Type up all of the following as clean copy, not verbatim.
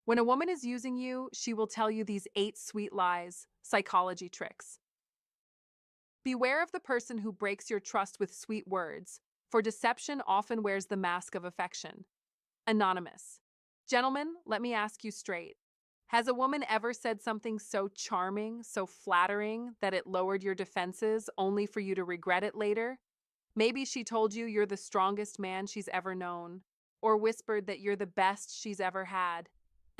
When a woman is using you, she will tell you these 8 sweet lies, psychology tricks. Beware of the person who breaks your trust with sweet words, for deception often wears the mask of affection. Anonymous. Gentlemen, let me ask you straight. Has a woman ever said something so charming, so flattering, that it lowered your defenses only for you to regret it later? Maybe she told you you're the strongest man she's ever known, or whispered that you're the best she's ever had.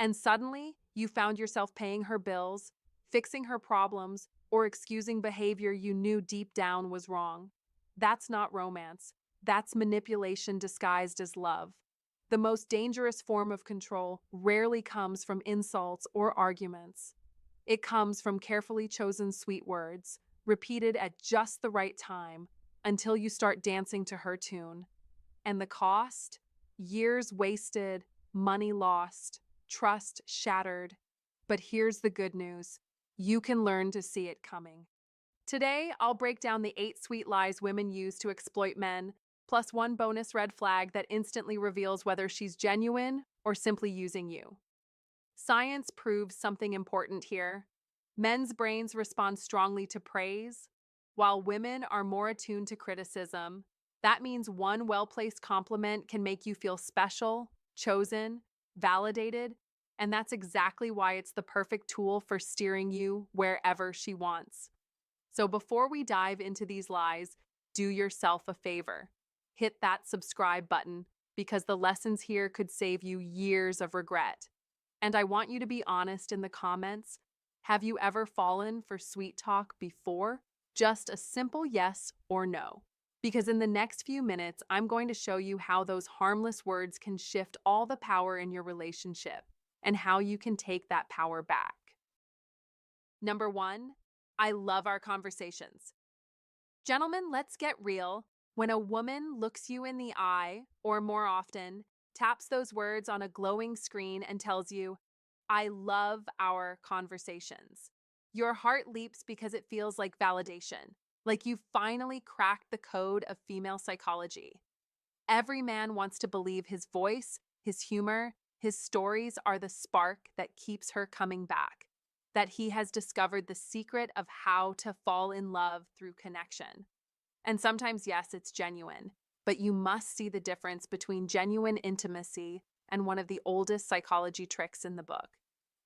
And suddenly, you found yourself paying her bills, fixing her problems, or excusing behavior you knew deep down was wrong. That's not romance. That's manipulation disguised as love. The most dangerous form of control rarely comes from insults or arguments. It comes from carefully chosen sweet words, repeated at just the right time, until you start dancing to her tune. And the cost? Years wasted, money lost, trust shattered. But here's the good news. You can learn to see it coming. Today, I'll break down the 8 sweet lies women use to exploit men, plus one bonus red flag that instantly reveals whether she's genuine or simply using you. Science proves something important here. Men's brains respond strongly to praise, while women are more attuned to criticism. That means one well-placed compliment can make you feel special, chosen, validated, and that's exactly why it's the perfect tool for steering you wherever she wants. So before we dive into these lies, do yourself a favor. Hit that subscribe button because the lessons here could save you years of regret. And I want you to be honest in the comments. Have you ever fallen for sweet talk before? Just a simple yes or no. Because in the next few minutes, I'm going to show you how those harmless words can shift all the power in your relationship and how you can take that power back. Number 1, I love our conversations. Gentlemen, let's get real. When a woman looks you in the eye, or more often, taps those words on a glowing screen and tells you, I love our conversations, your heart leaps because it feels like validation, like you've finally cracked the code of female psychology. Every man wants to believe his voice, his humor, his stories are the spark that keeps her coming back, that he has discovered the secret of how to fall in love through connection. And sometimes, yes, it's genuine, but you must see the difference between genuine intimacy and one of the oldest psychology tricks in the book.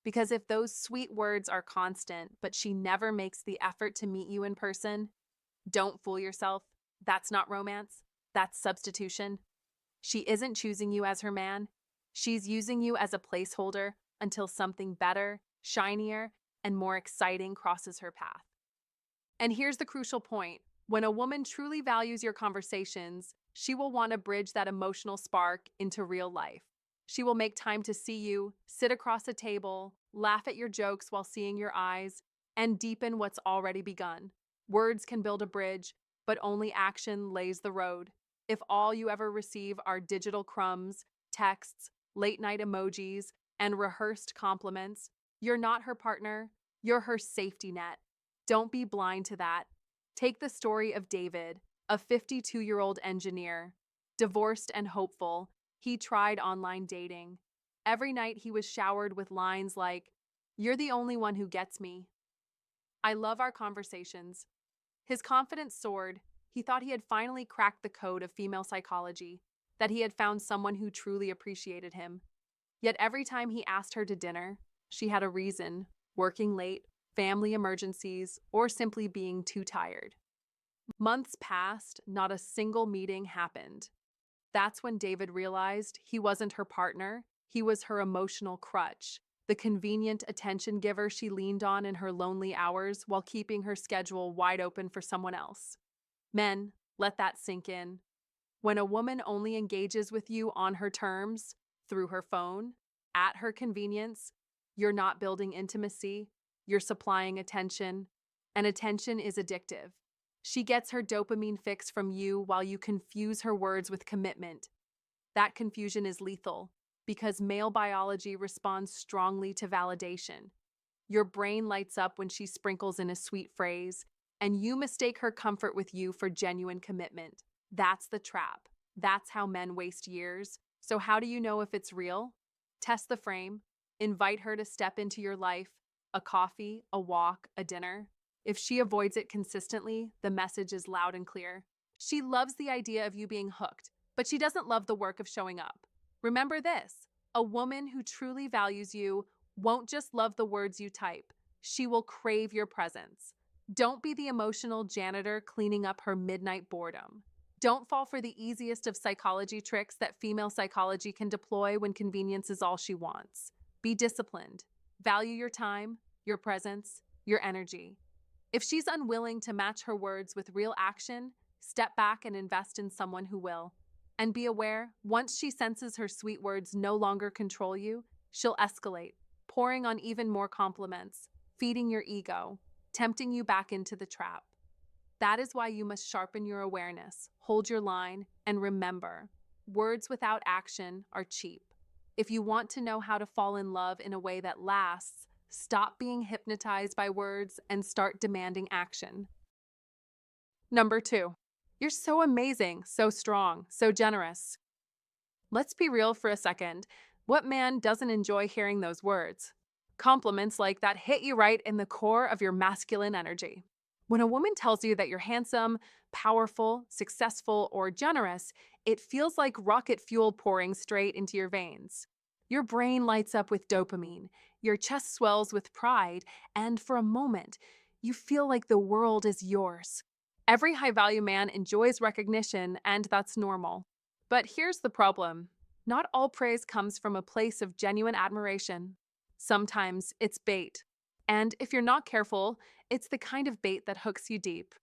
Because if those sweet words are constant, but she never makes the effort to meet you in person, don't fool yourself. That's not romance. That's substitution. She isn't choosing you as her man. She's using you as a placeholder until something better, shinier, and more exciting crosses her path. And here's the crucial point. When a woman truly values your conversations, she will want to bridge that emotional spark into real life. She will make time to see you, sit across a table, laugh at your jokes while seeing your eyes, and deepen what's already begun. Words can build a bridge, but only action lays the road. If all you ever receive are digital crumbs, texts, late-night emojis, and rehearsed compliments, you're not her partner, you're her safety net. Don't be blind to that. Take the story of David, a 52-year-old engineer. Divorced and hopeful, he tried online dating. Every night he was showered with lines like, "You're the only one who gets me. I love our conversations." His confidence soared. He thought he had finally cracked the code of female psychology, that he had found someone who truly appreciated him. Yet every time he asked her to dinner, she had a reason: working late, family emergencies, or simply being too tired. Months passed, not a single meeting happened. That's when David realized he wasn't her partner, he was her emotional crutch, the convenient attention giver she leaned on in her lonely hours while keeping her schedule wide open for someone else. Men, let that sink in. When a woman only engages with you on her terms, through her phone, at her convenience, you're not building intimacy, you're supplying attention, and attention is addictive. She gets her dopamine fix from you while you confuse her words with commitment. That confusion is lethal because male biology responds strongly to validation. Your brain lights up when she sprinkles in a sweet phrase, and you mistake her comfort with you for genuine commitment. That's the trap. That's how men waste years. So how do you know if it's real? Test the frame. Invite her to step into your life, a coffee, a walk, a dinner. If she avoids it consistently, the message is loud and clear. She loves the idea of you being hooked, but she doesn't love the work of showing up. Remember this: a woman who truly values you won't just love the words you type, she will crave your presence. Don't be the emotional janitor cleaning up her midnight boredom. Don't fall for the easiest of psychology tricks that female psychology can deploy when convenience is all she wants. Be disciplined. Value your time, your presence, your energy. If she's unwilling to match her words with real action, step back and invest in someone who will. And be aware, once she senses her sweet words no longer control you, she'll escalate, pouring on even more compliments, feeding your ego, tempting you back into the trap. That is why you must sharpen your awareness, hold your line, and remember, words without action are cheap. If you want to know how to fall in love in a way that lasts, stop being hypnotized by words and start demanding action. Number 2, you're so amazing, so strong, so generous. Let's be real for a second. What man doesn't enjoy hearing those words? Compliments like that hit you right in the core of your masculine energy. When a woman tells you that you're handsome, powerful, successful, or generous, it feels like rocket fuel pouring straight into your veins. Your brain lights up with dopamine, your chest swells with pride, and for a moment, you feel like the world is yours. Every high value man enjoys recognition, and that's normal. But here's the problem: not all praise comes from a place of genuine admiration. Sometimes it's bait. And if you're not careful, it's the kind of bait that hooks you deep.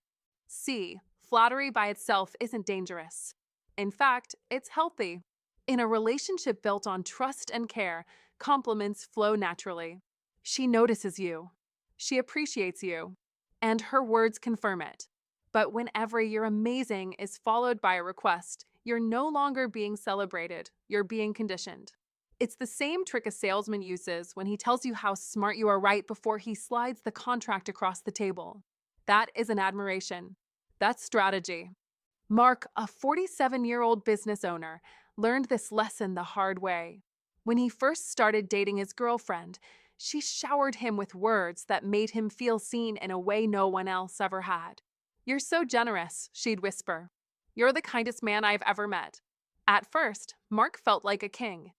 See, flattery by itself isn't dangerous. In fact, it's healthy. In a relationship built on trust and care, compliments flow naturally. She notices you. She appreciates you. And her words confirm it. But whenever "you're amazing" is followed by a request, you're no longer being celebrated, you're being conditioned. It's the same trick a salesman uses when he tells you how smart you are right before he slides the contract across the table. That isn't admiration. That's strategy. Mark, a 47-year-old business owner, learned this lesson the hard way. When he first started dating his girlfriend, she showered him with words that made him feel seen in a way no one else ever had. "You're so generous," she'd whisper. "You're the kindest man I've ever met." At first, Mark felt like a king.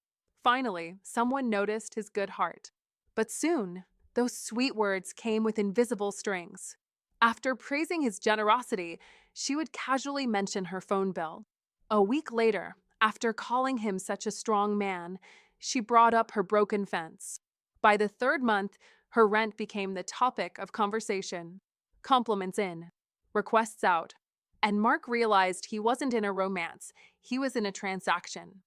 Finally, someone noticed his good heart. But soon, those sweet words came with invisible strings. After praising his generosity, she would casually mention her phone bill. A week later, after calling him such a strong man, she brought up her broken fence. By the third month, her rent became the topic of conversation. Compliments in, requests out. And Mark realized he wasn't in a romance, he was in a transaction.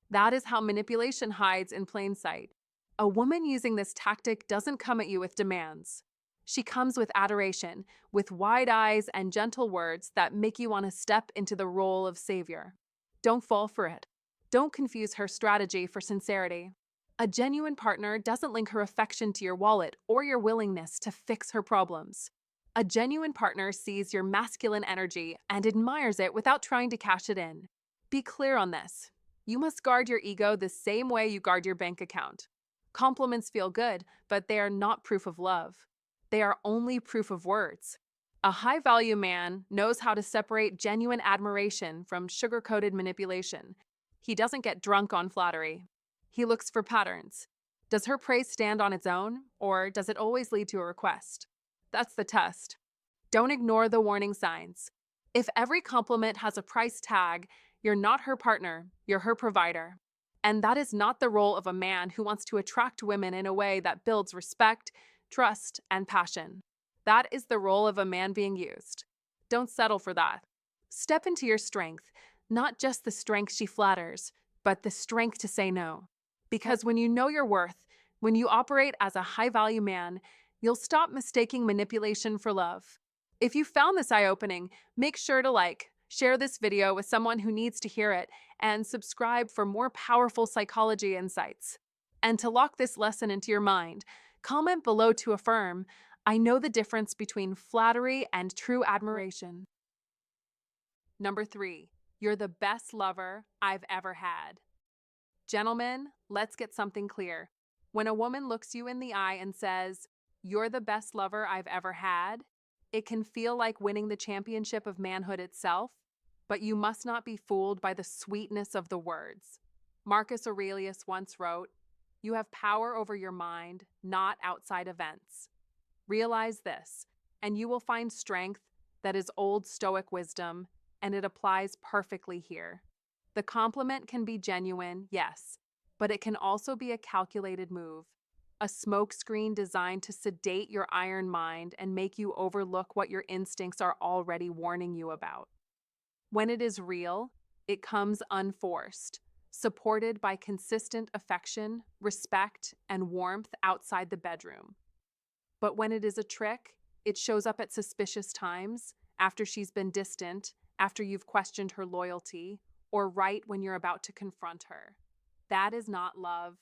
That is how manipulation hides in plain sight. A woman using this tactic doesn't come at you with demands. She comes with adoration, with wide eyes and gentle words that make you want to step into the role of savior. Don't fall for it. Don't confuse her strategy for sincerity. A genuine partner doesn't link her affection to your wallet or your willingness to fix her problems. A genuine partner sees your masculine energy and admires it without trying to cash it in. Be clear on this. You must guard your ego the same way you guard your bank account. Compliments feel good, but they are not proof of love. They are only proof of words. A high-value man knows how to separate genuine admiration from sugar-coated manipulation. He doesn't get drunk on flattery. He looks for patterns. Does her praise stand on its own, or does it always lead to a request? That's the test. Don't ignore the warning signs. If every compliment has a price tag, you're not her partner, you're her provider. And that is not the role of a man who wants to attract women in a way that builds respect, trust, and passion. That is the role of a man being used. Don't settle for that. Step into your strength, not just the strength she flatters, but the strength to say no. Because when you know your worth, when you operate as a high-value man, you'll stop mistaking manipulation for love. If you found this eye-opening, make sure to share this video with someone who needs to hear it, and subscribe for more powerful psychology insights. And to lock this lesson into your mind, comment below to affirm, "I know the difference between flattery and true admiration." Number 3, you're the best lover I've ever had. Gentlemen, let's get something clear. When a woman looks you in the eye and says, "You're the best lover I've ever had," it can feel like winning the championship of manhood itself, but you must not be fooled by the sweetness of the words. Marcus Aurelius once wrote, "You have power over your mind, not outside events." Realize this, and you will find strength that is old Stoic wisdom, and it applies perfectly here. The compliment can be genuine, yes, but it can also be a calculated move, a smokescreen designed to sedate your iron mind and make you overlook what your instincts are already warning you about. When it is real, it comes unforced, supported by consistent affection, respect, and warmth outside the bedroom. But when it is a trick, it shows up at suspicious times, after she's been distant, after you've questioned her loyalty, or right when you're about to confront her. That is not love.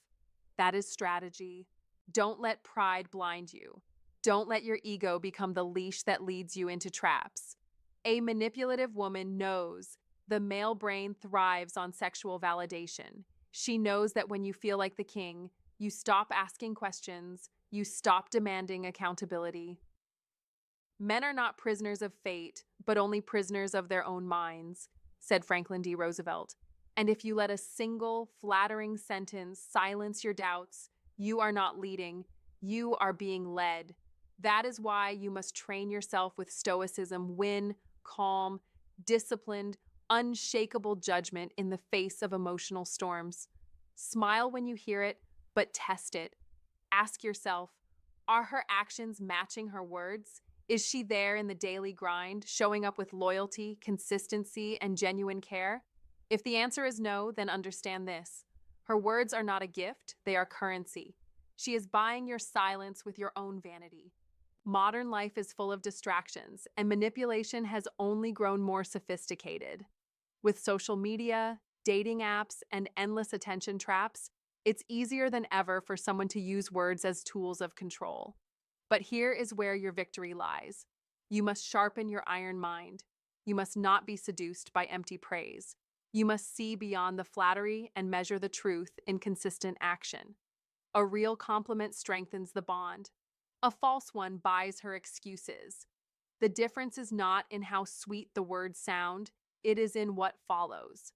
That is strategy. Don't let pride blind you. Don't let your ego become the leash that leads you into traps. A manipulative woman knows the male brain thrives on sexual validation. She knows that when you feel like the king, you stop asking questions, you stop demanding accountability. Men are not prisoners of fate, but only prisoners of their own minds, said Franklin D. Roosevelt. And if you let a single, flattering sentence silence your doubts, you are not leading, you are being led. That is why you must train yourself with Stoicism Win, calm, disciplined, unshakable judgment in the face of emotional storms. Smile when you hear it, but test it. Ask yourself, are her actions matching her words? Is she there in the daily grind, showing up with loyalty, consistency, and genuine care? If the answer is no, then understand this. Her words are not a gift, they are currency. She is buying your silence with your own vanity. Modern life is full of distractions, and manipulation has only grown more sophisticated. With social media, dating apps, and endless attention traps, it's easier than ever for someone to use words as tools of control. But here is where your victory lies. You must sharpen your iron mind. You must not be seduced by empty praise. You must see beyond the flattery and measure the truth in consistent action. A real compliment strengthens the bond. A false one buys her excuses. The difference is not in how sweet the words sound, it is in what follows.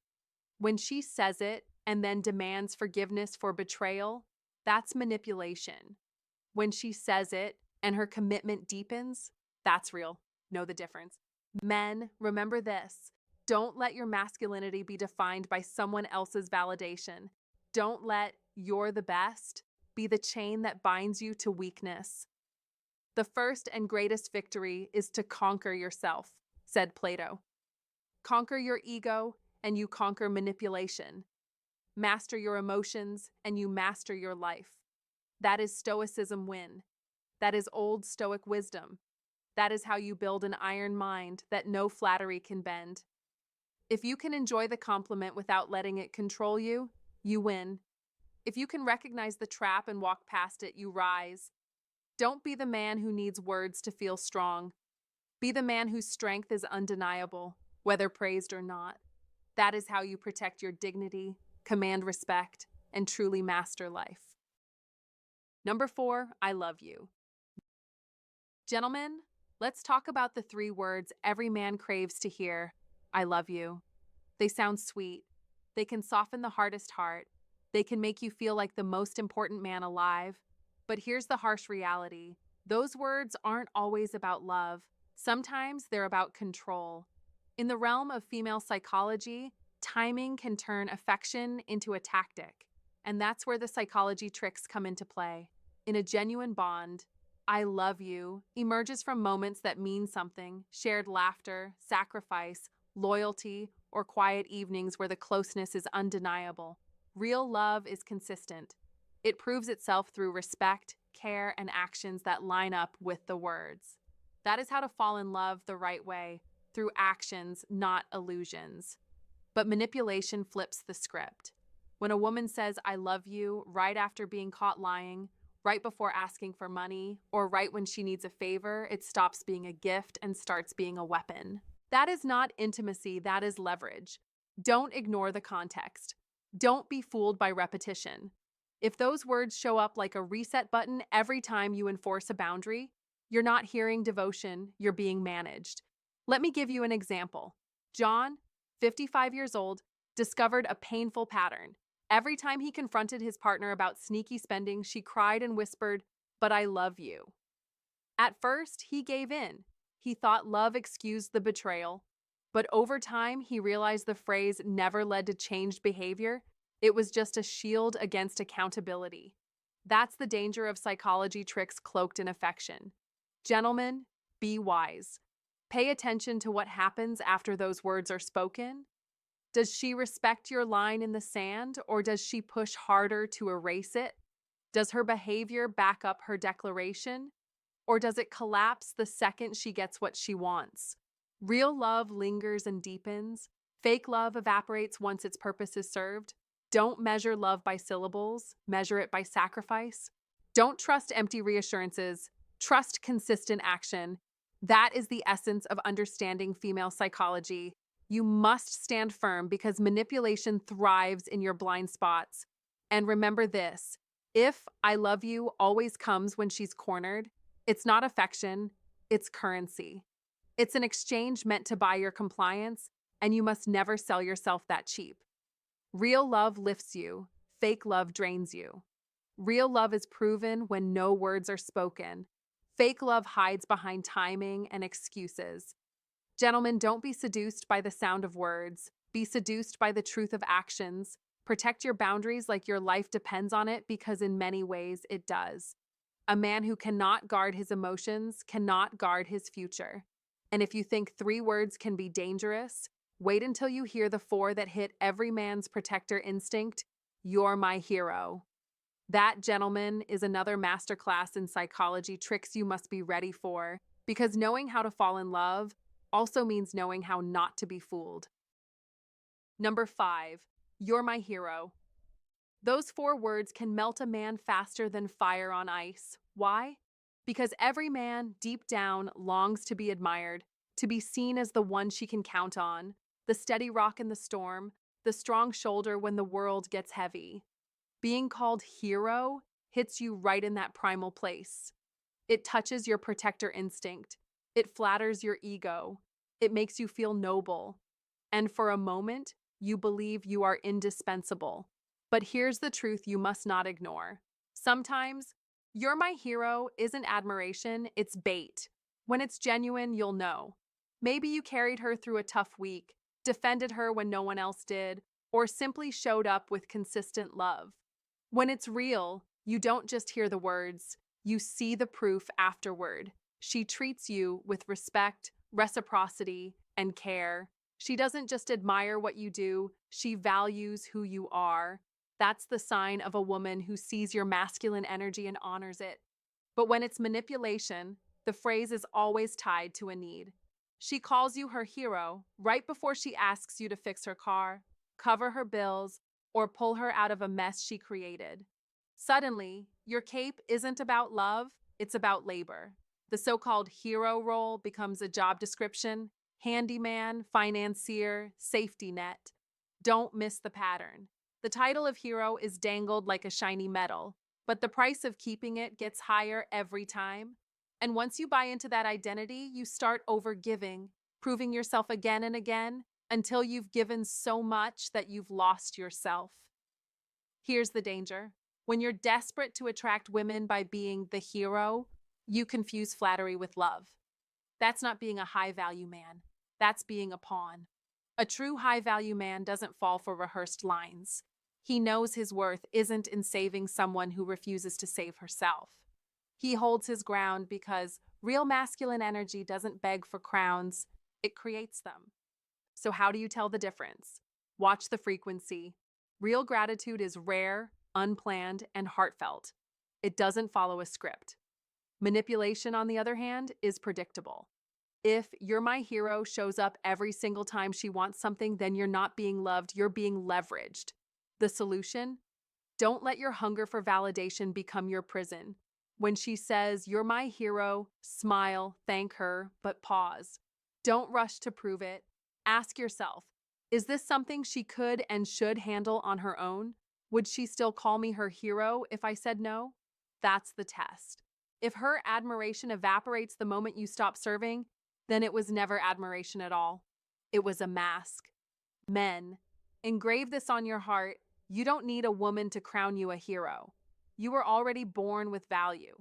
When she says it and then demands forgiveness for betrayal, that's manipulation. When she says it and her commitment deepens, that's real. Know the difference. Men, remember this. Don't let your masculinity be defined by someone else's validation. Don't let "you're the best" be the chain that binds you to weakness. The first and greatest victory is to conquer yourself, said Plato. Conquer your ego, and you conquer manipulation. Master your emotions, and you master your life. That is Stoicism Win. That is old Stoic wisdom. That is how you build an iron mind that no flattery can bend. If you can enjoy the compliment without letting it control you, you win. If you can recognize the trap and walk past it, you rise. Don't be the man who needs words to feel strong. Be the man whose strength is undeniable, whether praised or not. That is how you protect your dignity, command respect, and truly master life. Number 4, I love you. Gentlemen, let's talk about the 3 words every man craves to hear. I love you. They sound sweet. They can soften the hardest heart. They can make you feel like the most important man alive. But here's the harsh reality. Those words aren't always about love. Sometimes they're about control. In the realm of female psychology, timing can turn affection into a tactic. And that's where the psychology tricks come into play. In a genuine bond, I love you emerges from moments that mean something, shared laughter, sacrifice, loyalty, or quiet evenings where the closeness is undeniable. Real love is consistent. It proves itself through respect, care, and actions that line up with the words. That is how to fall in love the right way, through actions, not illusions. But manipulation flips the script. When a woman says, I love you, right after being caught lying, right before asking for money, or right when she needs a favor, it stops being a gift and starts being a weapon. That is not intimacy, that is leverage. Don't ignore the context. Don't be fooled by repetition. If those words show up like a reset button every time you enforce a boundary, you're not hearing devotion, you're being managed. Let me give you an example. John, 55 years old, discovered a painful pattern. Every time he confronted his partner about sneaky spending, she cried and whispered, "But I love you." At first, he gave in. He thought love excused the betrayal. But over time, he realized the phrase never led to changed behavior. It was just a shield against accountability. That's the danger of psychology tricks cloaked in affection. Gentlemen, be wise. Pay attention to what happens after those words are spoken. Does she respect your line in the sand, or does she push harder to erase it? Does her behavior back up her declaration, or does it collapse the second she gets what she wants? Real love lingers and deepens. Fake love evaporates once its purpose is served. Don't measure love by syllables, measure it by sacrifice. Don't trust empty reassurances, trust consistent action. That is the essence of understanding female psychology. You must stand firm because manipulation thrives in your blind spots. And remember this, if "I love you" always comes when she's cornered, it's not affection, it's currency. It's an exchange meant to buy your compliance, and you must never sell yourself that cheap. Real love lifts you, fake love drains you. Real love is proven when no words are spoken. Fake love hides behind timing and excuses. Gentlemen, don't be seduced by the sound of words. Be seduced by the truth of actions. Protect your boundaries like your life depends on it, because in many ways it does. A man who cannot guard his emotions cannot guard his future. And if you think 3 words can be dangerous, wait until you hear the 4 that hit every man's protector instinct. You're my hero. That, gentlemen, is another masterclass in psychology tricks you must be ready for, because knowing how to fall in love also means knowing how not to be fooled. Number 5, you're my hero. Those 4 words can melt a man faster than fire on ice. Why? Because every man, deep down, longs to be admired, to be seen as the one she can count on, the steady rock in the storm, the strong shoulder when the world gets heavy. Being called hero hits you right in that primal place. It touches your protector instinct. It flatters your ego. It makes you feel noble. And for a moment, you believe you are indispensable. But here's the truth you must not ignore. Sometimes, "You're my hero" isn't admiration, it's bait. When it's genuine, you'll know. Maybe you carried her through a tough week, defended her when no one else did, or simply showed up with consistent love. When it's real, you don't just hear the words, you see the proof afterward. She treats you with respect, reciprocity, and care. She doesn't just admire what you do, she values who you are. That's the sign of a woman who sees your masculine energy and honors it. But when it's manipulation, the phrase is always tied to a need. She calls you her hero right before she asks you to fix her car, cover her bills, or pull her out of a mess she created. Suddenly, your cape isn't about love, it's about labor. The so-called hero role becomes a job description: handyman, financier, safety net. Don't miss the pattern. The title of hero is dangled like a shiny medal, but the price of keeping it gets higher every time. And once you buy into that identity, you start overgiving, proving yourself again and again until you've given so much that you've lost yourself. Here's the danger. When you're desperate to attract women by being the hero, you confuse flattery with love. That's not being a high-value man. That's being a pawn. A true high-value man doesn't fall for rehearsed lines. He knows his worth isn't in saving someone who refuses to save herself. He holds his ground because real masculine energy doesn't beg for crowns, it creates them. So how do you tell the difference? Watch the frequency. Real gratitude is rare, unplanned, and heartfelt. It doesn't follow a script. Manipulation, on the other hand, is predictable. If "you're my hero" shows up every single time she wants something, then you're not being loved, you're being leveraged. The solution? Don't let your hunger for validation become your prison. When she says, "You're my hero," smile, thank her, but pause. Don't rush to prove it. Ask yourself, is this something she could and should handle on her own? Would she still call me her hero if I said no? That's the test. If her admiration evaporates the moment you stop serving, then it was never admiration at all. It was a mask. Men, engrave this on your heart. You don't need a woman to crown you a hero. You were already born with value.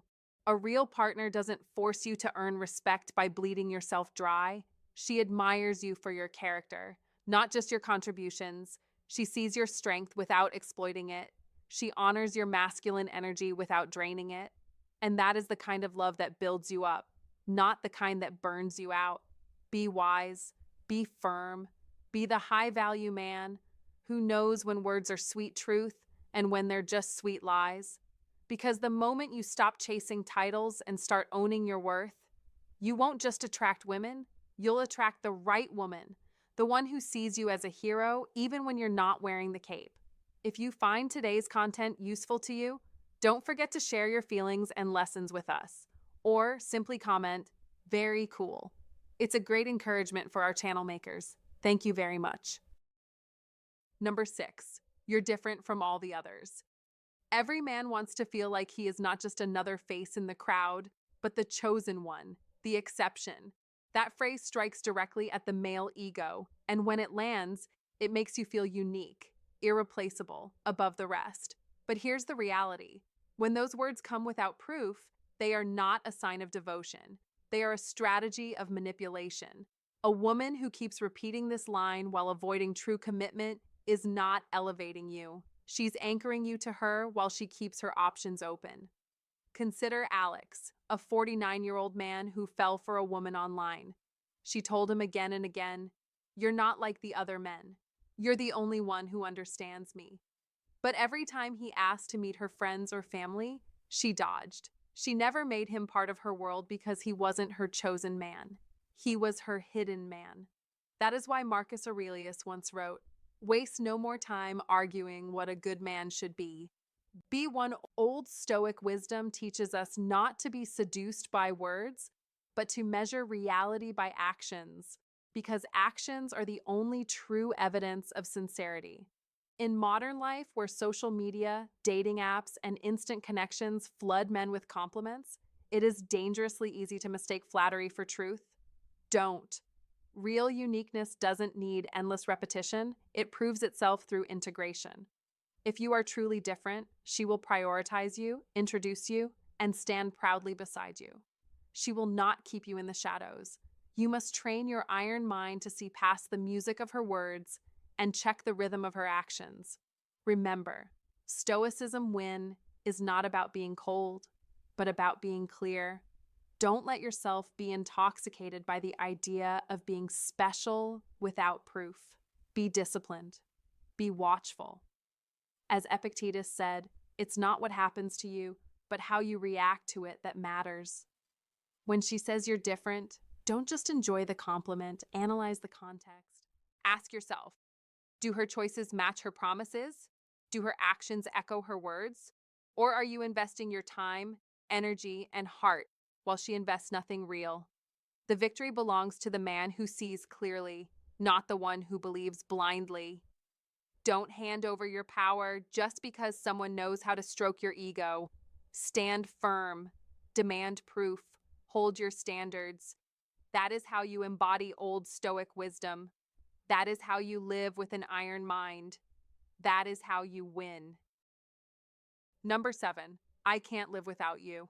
A real partner doesn't force you to earn respect by bleeding yourself dry. She admires you for your character, not just your contributions. She sees your strength without exploiting it. She honors your masculine energy without draining it. And that is the kind of love that builds you up, not the kind that burns you out. Be wise, be firm, be the high-value man who knows when words are sweet truth and when they're just sweet lies. Because the moment you stop chasing titles and start owning your worth, you won't just attract women, you'll attract the right woman, the one who sees you as a hero even when you're not wearing the cape. If you find today's content useful to you, don't forget to share your feelings and lessons with us, or simply comment, "Very cool." It's a great encouragement for our channel makers. Thank you very much. Number 6, you're different from all the others. Every man wants to feel like he is not just another face in the crowd, but the chosen one, the exception. That phrase strikes directly at the male ego, and when it lands, it makes you feel unique, irreplaceable, above the rest. But here's the reality. When those words come without proof, they are not a sign of devotion. They are a strategy of manipulation. A woman who keeps repeating this line while avoiding true commitment is not elevating you. She's anchoring you to her while she keeps her options open. Consider Alex, a 49-year-old man who fell for a woman online. She told him again and again, "You're not like the other men. You're the only one who understands me." But every time he asked to meet her friends or family, she dodged. She never made him part of her world because he wasn't her chosen man. He was her hidden man. That is why Marcus Aurelius once wrote, "Waste no more time arguing what a good man should be. Be one." Old Stoic wisdom teaches us not to be seduced by words, but to measure reality by actions, because actions are the only true evidence of sincerity. In modern life, where social media, dating apps, and instant connections flood men with compliments, it is dangerously easy to mistake flattery for truth. Don't. Real uniqueness doesn't need endless repetition. It proves itself through integration. If you are truly different, she will prioritize you, introduce you, and stand proudly beside you. She will not keep you in the shadows. You must train your iron mind to see past the music of her words and check the rhythm of her actions. Remember, Stoicism Win is not about being cold, but about being clear. Don't let yourself be intoxicated by the idea of being special without proof. Be disciplined. Be watchful. As Epictetus said, it's not what happens to you, but how you react to it that matters. When she says you're different, don't just enjoy the compliment, analyze the context. Ask yourself, do her choices match her promises? Do her actions echo her words? Or are you investing your time, energy, and heart while she invests nothing real? The victory belongs to the man who sees clearly, not the one who believes blindly. Don't hand over your power just because someone knows how to stroke your ego. Stand firm. Demand proof. Hold your standards. That is how you embody Old Stoic wisdom. That is how you live with an iron mind. That is how you win. Number 7, I can't live without you.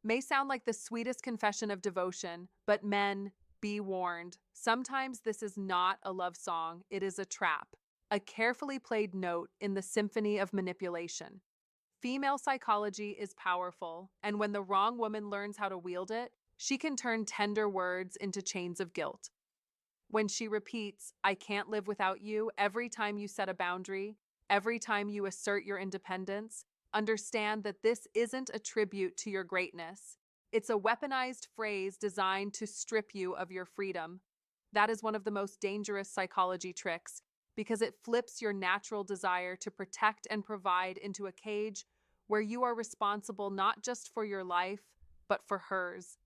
May sound like the sweetest confession of devotion, but men, be warned. Sometimes this is not a love song, it is a trap. A carefully played note in the symphony of manipulation. Female psychology is powerful, and when the wrong woman learns how to wield it, she can turn tender words into chains of guilt. When she repeats, "I can't live without you," every time you set a boundary, every time you assert your independence, understand that this isn't a tribute to your greatness. It's a weaponized phrase designed to strip you of your freedom. That is one of the most dangerous psychology tricks, because it flips your natural desire to protect and provide into a cage where you are responsible not just for your life, but for hers.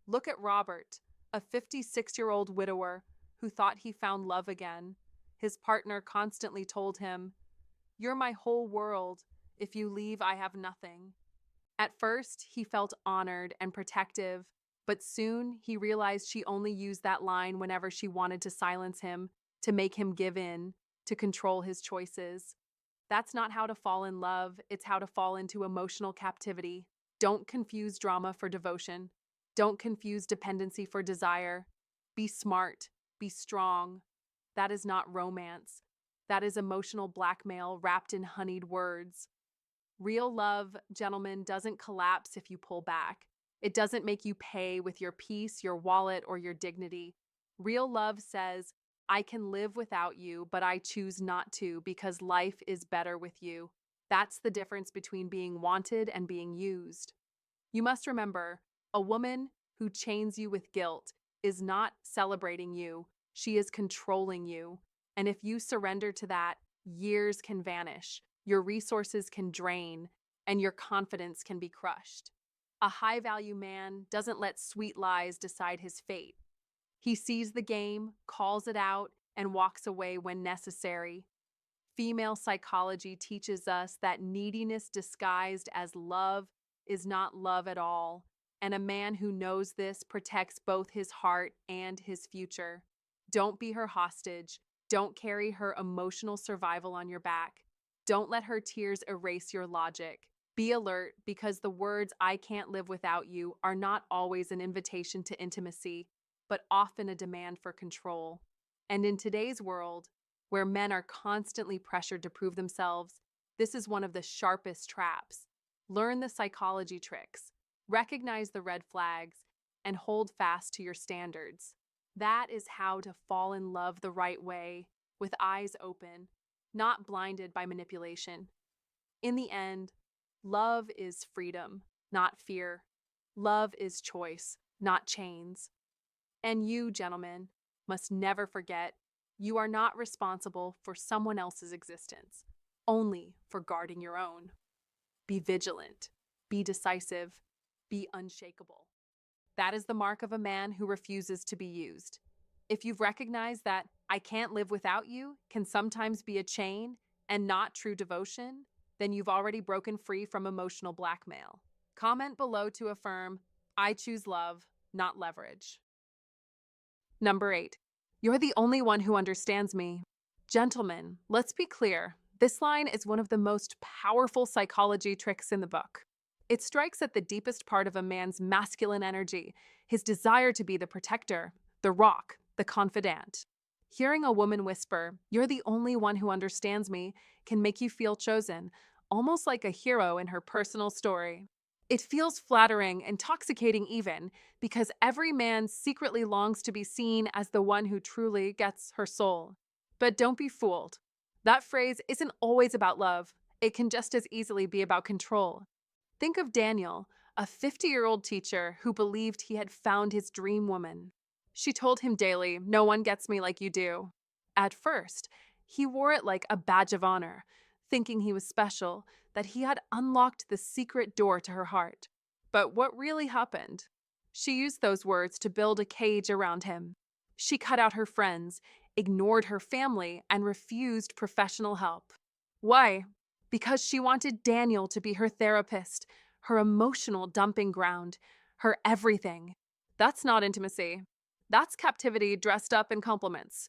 Look at Robert, a 56-year-old widower who thought he found love again. His partner constantly told him, You're my whole world. If you leave, I have nothing. At first, he felt honored and protective, but soon he realized she only used that line whenever she wanted to silence him, to make him give in, to control his choices. That's not how to fall in love, it's how to fall into emotional captivity. Don't confuse drama for devotion. Don't confuse dependency for desire. Be smart, be strong. That is not romance. That is emotional blackmail wrapped in honeyed words. Real love, gentlemen, doesn't collapse if you pull back. It doesn't make you pay with your peace, your wallet, or your dignity. Real love says, I can live without you, but I choose not to because life is better with you. That's the difference between being wanted and being used. You must remember, a woman who chains you with guilt is not celebrating you, she is controlling you. And if you surrender to that, years can vanish, your resources can drain, and your confidence can be crushed. A high-value man doesn't let sweet lies decide his fate. He sees the game, calls it out, and walks away when necessary. Female psychology teaches us that neediness disguised as love is not love at all, and a man who knows this protects both his heart and his future. Don't be her hostage. Don't carry her emotional survival on your back. Don't let her tears erase your logic. Be alert because the words "I can't live without you" are not always an invitation to intimacy, but often a demand for control. And in today's world, where men are constantly pressured to prove themselves, this is one of the sharpest traps. Learn the psychology tricks, recognize the red flags, and hold fast to your standards. That is how to fall in love the right way, with eyes open, not blinded by manipulation. In the end, love is freedom, not fear. Love is choice, not chains. And you, gentlemen, must never forget you are not responsible for someone else's existence, only for guarding your own. Be vigilant, be decisive, be unshakable. That is the mark of a man who refuses to be used. If you've recognized that "I can't live without you" can sometimes be a chain and not true devotion, then you've already broken free from emotional blackmail. Comment below to affirm, I choose love, not leverage. Number 8. You're the only one who understands me. Gentlemen, let's be clear. This line is one of the most powerful psychology tricks in the book. It strikes at the deepest part of a man's masculine energy, his desire to be the protector, the rock, the confidant. Hearing a woman whisper, "You're the only one who understands me," can make you feel chosen, almost like a hero in her personal story. It feels flattering, intoxicating even, because every man secretly longs to be seen as the one who truly gets her soul. But don't be fooled. That phrase isn't always about love. It can just as easily be about control. Think of Daniel, a 50-year-old teacher who believed he had found his dream woman. She told him daily, "No one gets me like you do." At first, he wore it like a badge of honor, thinking he was special, that he had unlocked the secret door to her heart. But what really happened? She used those words to build a cage around him. She cut out her friends, ignored her family, and refused professional help. Why? Because she wanted Daniel to be her therapist, her emotional dumping ground, her everything. That's not intimacy. That's captivity dressed up in compliments.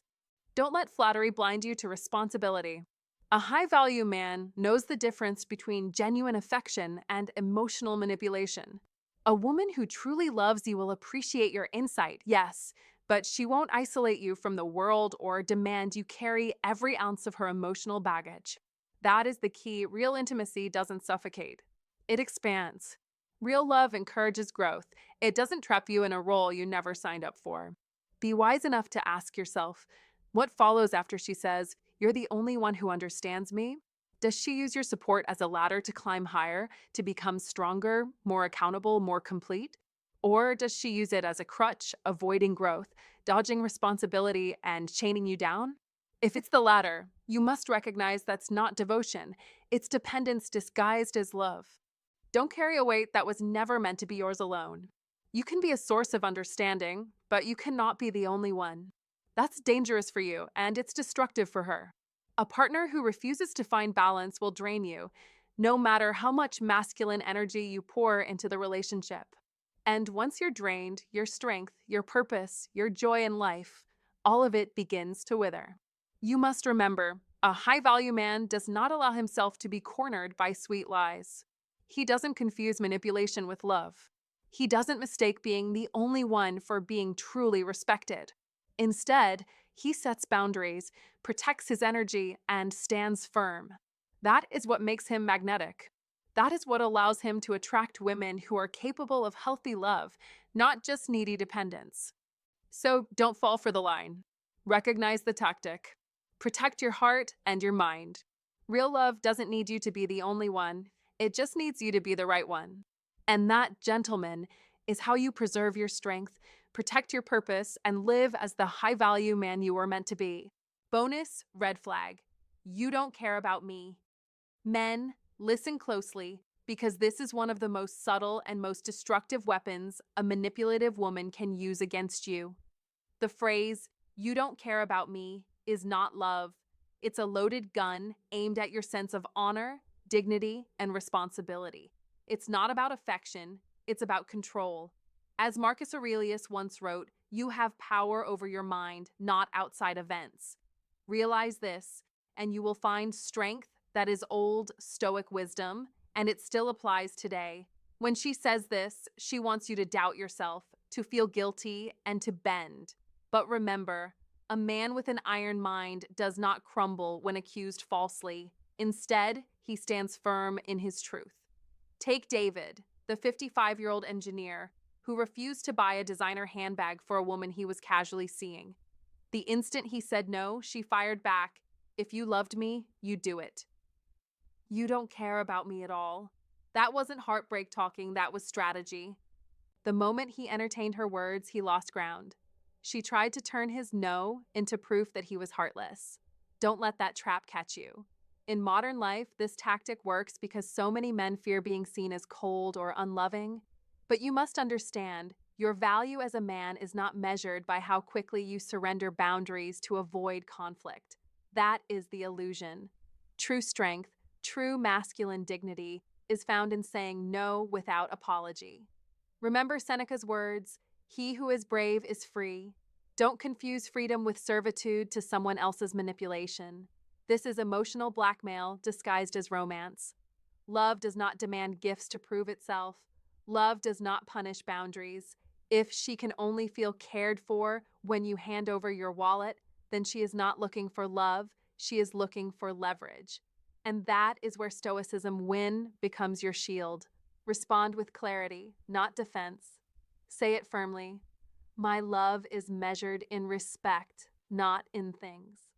Don't let flattery blind you to responsibility. A high-value man knows the difference between genuine affection and emotional manipulation. A woman who truly loves you will appreciate your insight, yes, but she won't isolate you from the world or demand you carry every ounce of her emotional baggage. That is the key. Real intimacy doesn't suffocate. It expands. Real love encourages growth. It doesn't trap you in a role you never signed up for. Be wise enough to ask yourself, what follows after she says, "You're the only one who understands me"? Does she use your support as a ladder to climb higher, to become stronger, more accountable, more complete? Or does she use it as a crutch, avoiding growth, dodging responsibility, and chaining you down? If it's the latter, you must recognize that's not devotion. It's dependence disguised as love. Don't carry a weight that was never meant to be yours alone. You can be a source of understanding, but you cannot be the only one. That's dangerous for you, and it's destructive for her. A partner who refuses to find balance will drain you, no matter how much masculine energy you pour into the relationship. And once you're drained, your strength, your purpose, your joy in life, all of it begins to wither. You must remember, a high value man does not allow himself to be cornered by sweet lies. He doesn't confuse manipulation with love. He doesn't mistake being the only one for being truly respected. Instead, he sets boundaries, protects his energy, and stands firm. That is what makes him magnetic. That is what allows him to attract women who are capable of healthy love, not just needy dependence. So don't fall for the line. Recognize the tactic. Protect your heart and your mind. Real love doesn't need you to be the only one, it just needs you to be the right one. And that, gentlemen, is how you preserve your strength, protect your purpose, and live as the high value man you were meant to be. Bonus red flag. You don't care about me. Men, listen closely, because this is one of the most subtle and most destructive weapons a manipulative woman can use against you. The phrase, "you don't care about me," is not love. It's a loaded gun aimed at your sense of honor, dignity, and responsibility. It's not about affection, it's about control. As Marcus Aurelius once wrote, you have power over your mind, not outside events. Realize this, and you will find strength that is old Stoic wisdom, and it still applies today. When she says this, she wants you to doubt yourself, to feel guilty, and to bend. But remember, a man with an iron mind does not crumble when accused falsely. Instead, he stands firm in his truth. Take David, the 55-year-old engineer who refused to buy a designer handbag for a woman he was casually seeing. The instant he said no, she fired back, "If you loved me, you'd do it." You don't care about me at all. That wasn't heartbreak talking, that was strategy. The moment he entertained her words, he lost ground. She tried to turn his no into proof that he was heartless. Don't let that trap catch you. In modern life, this tactic works because so many men fear being seen as cold or unloving. But you must understand, your value as a man is not measured by how quickly you surrender boundaries to avoid conflict. That is the illusion. True strength, true masculine dignity, is found in saying no without apology. Remember Seneca's words, "He who is brave is free." Don't confuse freedom with servitude to someone else's manipulation. This is emotional blackmail disguised as romance. Love does not demand gifts to prove itself. Love does not punish boundaries. If she can only feel cared for when you hand over your wallet, then she is not looking for love, she is looking for leverage. And that is where Stoicism Win becomes your shield. Respond with clarity, not defense. Say it firmly. My love is measured in respect, not in things.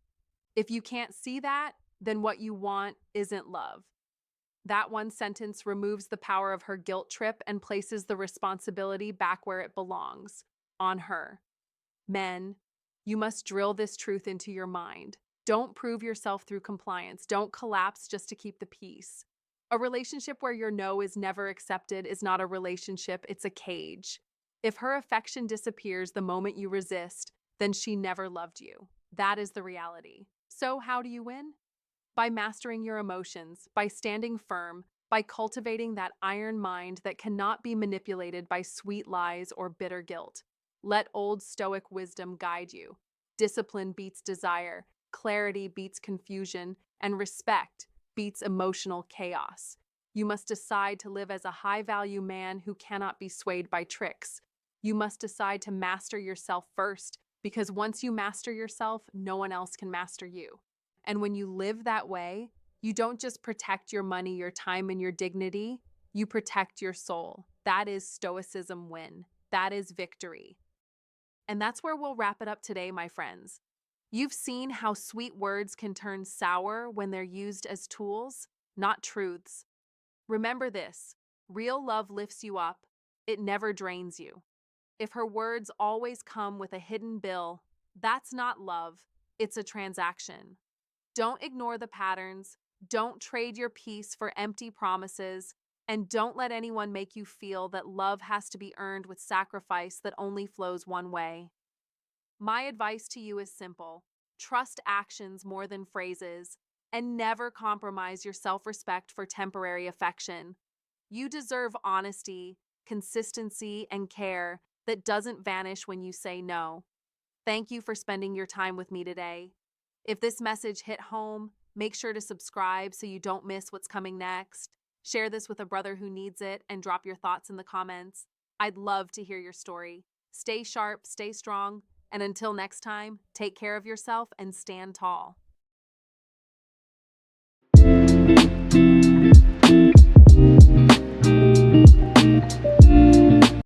If you can't see that, then what you want isn't love. That one sentence removes the power of her guilt trip and places the responsibility back where it belongs, on her. Men, you must drill this truth into your mind. Don't prove yourself through compliance. Don't collapse just to keep the peace. A relationship where your no is never accepted is not a relationship, it's a cage. If her affection disappears the moment you resist, then she never loved you. That is the reality. So how do you win? By mastering your emotions, by standing firm, by cultivating that iron mind that cannot be manipulated by sweet lies or bitter guilt. Let old Stoic wisdom guide you. Discipline beats desire, clarity beats confusion, and respect beats emotional chaos. You must decide to live as a high-value man who cannot be swayed by tricks. You must decide to master yourself first, because once you master yourself, no one else can master you. And when you live that way, you don't just protect your money, your time, and your dignity, you protect your soul. That is Stoicism Win. That is victory. And that's where we'll wrap it up today, my friends. You've seen how sweet words can turn sour when they're used as tools, not truths. Remember this, real love lifts you up, it never drains you. If her words always come with a hidden bill, that's not love, it's a transaction. Don't ignore the patterns, don't trade your peace for empty promises, and don't let anyone make you feel that love has to be earned with sacrifice that only flows one way. My advice to you is simple. trust actions more than phrases, and never compromise your self-respect for temporary affection. You deserve honesty, consistency, and care that doesn't vanish when you say no. Thank you for spending your time with me today. If this message hit home, make sure to subscribe so you don't miss what's coming next. Share this with a brother who needs it and drop your thoughts in the comments. I'd love to hear your story. Stay sharp, stay strong, and until next time, take care of yourself and stand tall.